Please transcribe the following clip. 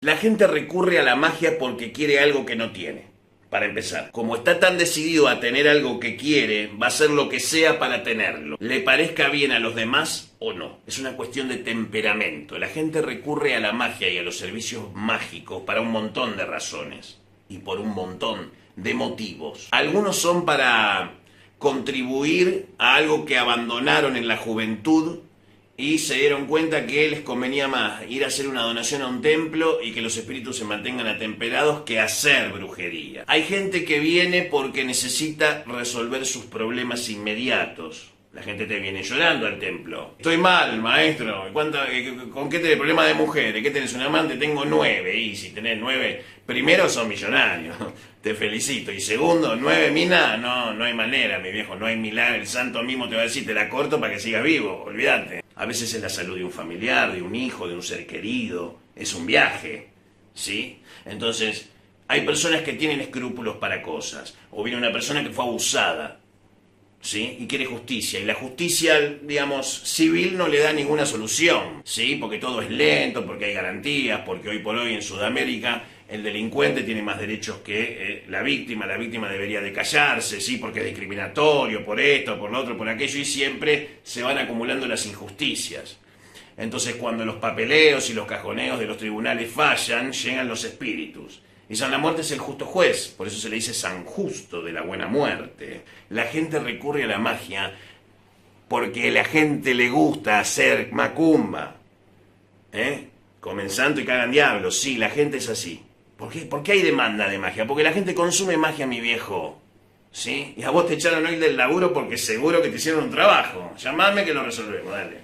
La gente recurre a la magia porque quiere algo que no tiene, para empezar. Como está tan decidido a tener algo que quiere, va a hacer lo que sea para tenerlo. Le parezca bien a los demás o no. Es una cuestión de temperamento. La gente recurre a la magia y a los servicios mágicos para un montón de razones. Y por un montón de motivos. Algunos son para contribuir a algo que abandonaron en la juventud y se dieron cuenta que les convenía más ir a hacer una donación a un templo y que los espíritus se mantengan atemperados que hacer brujería. Hay gente que viene porque necesita resolver sus problemas inmediatos. La gente te viene llorando al templo. Estoy mal, maestro. ¿Con qué tenés problema de mujeres? ¿Qué tenés un amante? Tengo 9. Y si tenés 9, primero sos millonario. Te felicito. Y segundo, 9 minas, no hay manera, mi viejo. No hay milagro. El santo mismo te va a decir, te la corto para que sigas vivo. Olvídate. A veces es la salud de un familiar, de un hijo, de un ser querido. Es un viaje, ¿sí? Entonces, hay personas que tienen escrúpulos para cosas. O viene una persona que fue abusada, ¿sí? Y quiere justicia. Y la justicia, digamos, civil no le da ninguna solución, ¿sí? Porque todo es lento, porque hay garantías, porque hoy por hoy en Sudamérica el delincuente tiene más derechos que la víctima debería de callarse, ¿sí? Porque es discriminatorio, por esto, por lo otro, por aquello, y siempre se van acumulando las injusticias. Entonces, cuando los papeleos y los cajoneos de los tribunales fallan, llegan los espíritus. Y San la Muerte es el justo juez, por eso se le dice San Justo de la Buena Muerte. La gente recurre a la magia porque a la gente le gusta hacer macumba. Comen santo y cagan diablo, sí, la gente es así. ¿Por qué hay demanda de magia? Porque la gente consume magia, mi viejo. ¿Sí? Y a vos te echaron hoy del laburo porque seguro que te hicieron un trabajo. Llamame que lo resolvemos, dale.